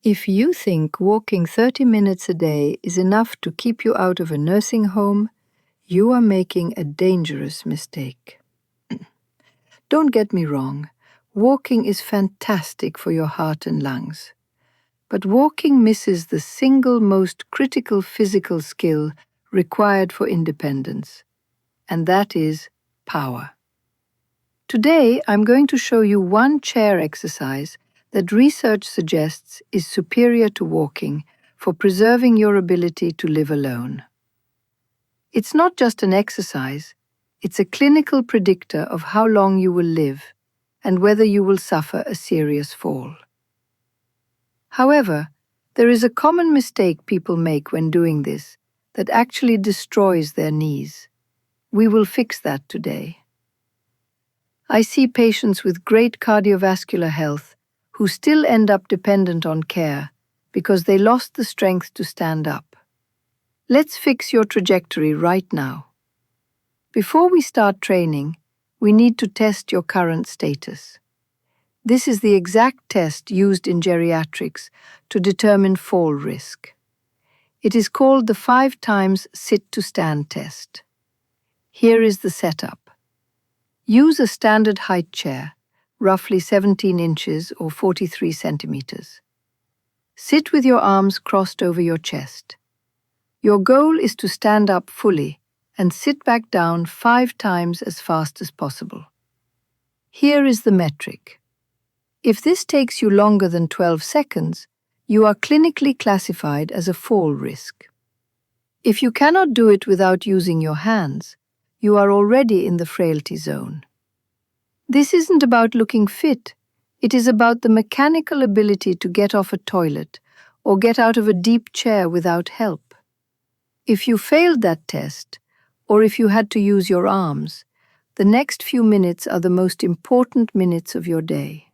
If you think walking 30 minutes a day is enough to keep you out of a nursing home, you are making a dangerous mistake. Don't get me wrong, walking is fantastic for your heart and lungs. But walking misses the single most critical physical skill required for independence, and that is power. Today, I'm going to show you one chair exercise that research suggests is superior to walking for preserving your ability to live alone. It's not just an exercise, it's a clinical predictor of how long you will live and whether you will suffer a serious fall. However, there is a common mistake people make when doing this that actually destroys their knees. We will fix that today. I see patients with great cardiovascular health who still end up dependent on care because they lost the strength to stand up. Let's fix your trajectory right now. Before we start training, we need to test your current status. This is the exact test used in geriatrics to determine fall risk. It is called the 5 times sit-to-stand test. Here is the setup. Use a standard height chair, roughly 17 inches or 43 centimeters. Sit with your arms crossed over your chest. Your goal is to stand up fully and sit back down 5 times as fast as possible. Here is the metric. If this takes you longer than 12 seconds, you are clinically classified as a fall risk. If you cannot do it without using your hands, you are already in the frailty zone. This isn't about looking fit, it is about the mechanical ability to get off a toilet or get out of a deep chair without help. If you failed that test, or if you had to use your arms, the next few minutes are the most important minutes of your day.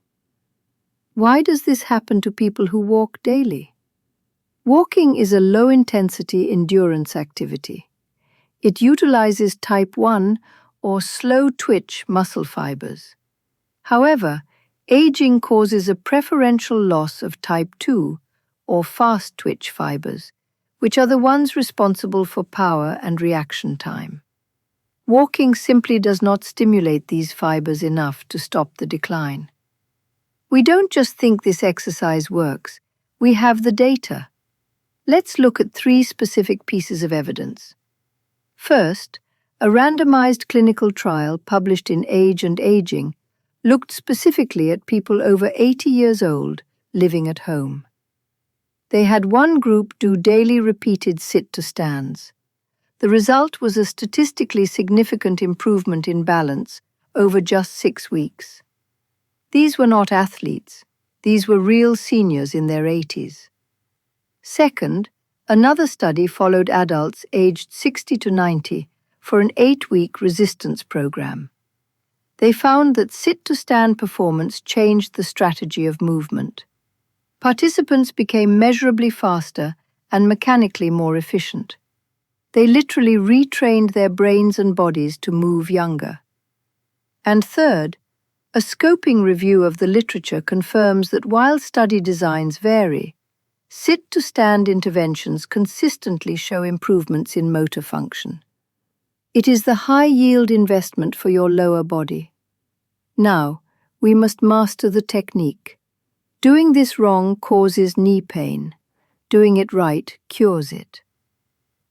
Why does this happen to people who walk daily? Walking is a low-intensity endurance activity. It utilizes type 1 or slow-twitch muscle fibers. However, aging causes a preferential loss of type 2 or fast-twitch fibers, which are the ones responsible for power and reaction time. Walking simply does not stimulate these fibers enough to stop the decline. We don't just think this exercise works, we have the data. Let's look at 3 specific pieces of evidence. First, a randomized clinical trial published in Age and Aging looked specifically at people over 80 years old living at home. They had one group do daily repeated sit-to-stands. The result was a statistically significant improvement in balance over just 6 weeks. These were not athletes, these were real seniors in their 80s. Second, another study followed adults aged 60 to 90 for an 8-week resistance program. They found that sit-to-stand performance changed the strategy of movement. Participants became measurably faster and mechanically more efficient. They literally retrained their brains and bodies to move younger. And third, a scoping review of the literature confirms that while study designs vary, sit-to-stand interventions consistently show improvements in motor function. It is the high-yield investment for your lower body. Now, we must master the technique. Doing this wrong causes knee pain. Doing it right cures it.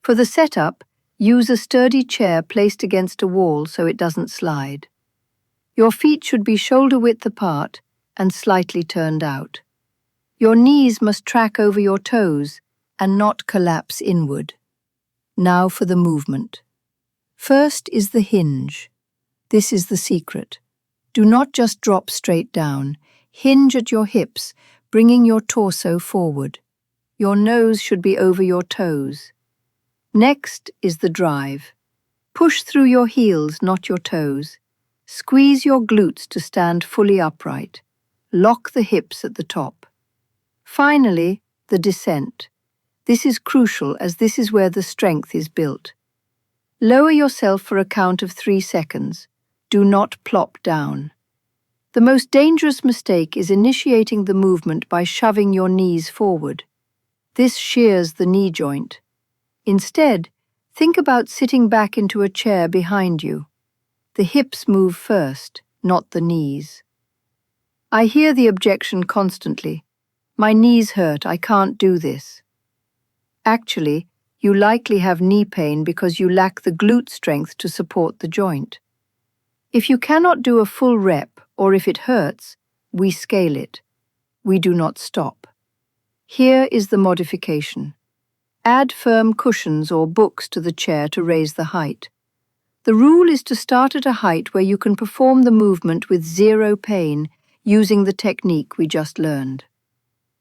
For the setup, use a sturdy chair placed against a wall so it doesn't slide. Your feet should be shoulder-width apart and slightly turned out. Your knees must track over your toes and not collapse inward. Now for the movement. First is the hinge. This is the secret. Do not just drop straight down. Hinge at your hips, bringing your torso forward. Your nose should be over your toes. Next is the drive. Push through your heels, not your toes. Squeeze your glutes to stand fully upright. Lock the hips at the top. Finally, the descent. This is crucial as this is where the strength is built. Lower yourself for a count of 3 seconds. Do not plop down. The most dangerous mistake is initiating the movement by shoving your knees forward. This shears the knee joint. Instead, think about sitting back into a chair behind you. The hips move first, not the knees. I hear the objection constantly. My knees hurt, I can't do this. Actually, you likely have knee pain because you lack the glute strength to support the joint. If you cannot do a full rep, or if it hurts, we scale it. We do not stop. Here is the modification. Add firm cushions or books to the chair to raise the height. The rule is to start at a height where you can perform the movement with zero pain using the technique we just learned.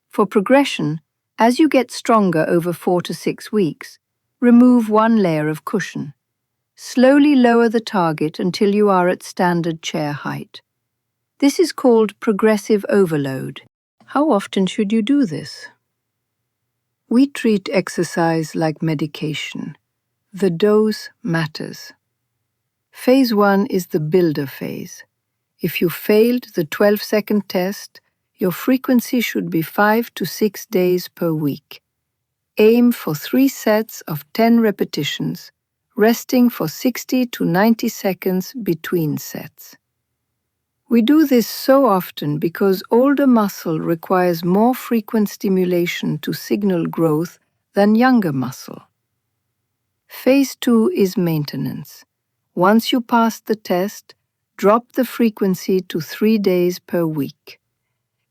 For progression, as you get stronger over 4 to 6 weeks, remove one layer of cushion. Slowly lower the target until you are at standard chair height. This is called progressive overload. How often should you do this? We treat exercise like medication. The dose matters. Phase 1 is the builder phase. If you failed the 12-second test, your frequency should be 5 to 6 days per week. Aim for 3 sets of 10 repetitions, resting for 60 to 90 seconds between sets. We do this so often because older muscle requires more frequent stimulation to signal growth than younger muscle. Phase 2 is maintenance. Once you pass the test, drop the frequency to 3 days per week.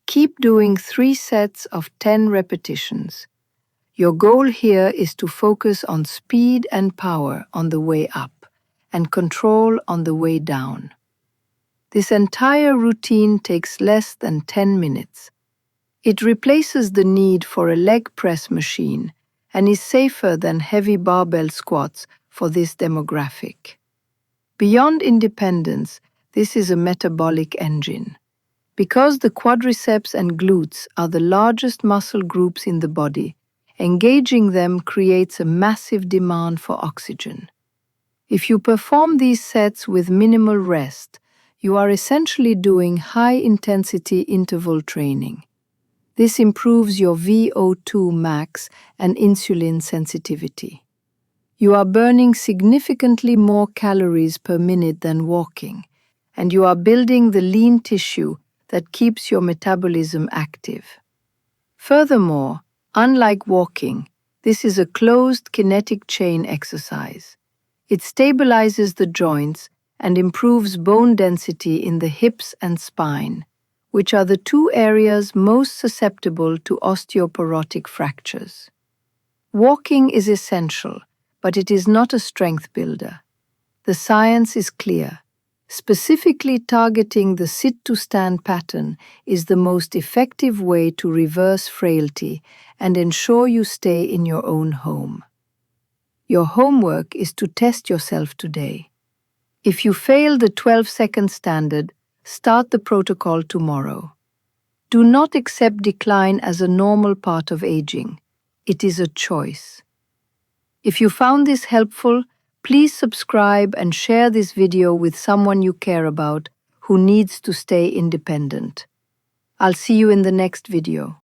Keep doing 3 sets of 10 repetitions. Your goal here is to focus on speed and power on the way up and control on the way down. This entire routine takes less than 10 minutes. It replaces the need for a leg press machine and is safer than heavy barbell squats for this demographic. Beyond independence, this is a metabolic engine. Because the quadriceps and glutes are the largest muscle groups in the body, engaging them creates a massive demand for oxygen. If you perform these sets with minimal rest, you are essentially doing high-intensity interval training. This improves your VO2 max and insulin sensitivity. You are burning significantly more calories per minute than walking, and you are building the lean tissue that keeps your metabolism active. Furthermore, unlike walking, this is a closed kinetic chain exercise. It stabilizes the joints and improves bone density in the hips and spine, which are the 2 areas most susceptible to osteoporotic fractures. Walking is essential, but it is not a strength builder. The science is clear. Specifically targeting the sit-to-stand pattern is the most effective way to reverse frailty and ensure you stay in your own home. Your homework is to test yourself today. If you fail the 12-second standard, start the protocol tomorrow. Do not accept decline as a normal part of aging. It is a choice. If you found this helpful, please subscribe and share this video with someone you care about who needs to stay independent. I'll see you in the next video.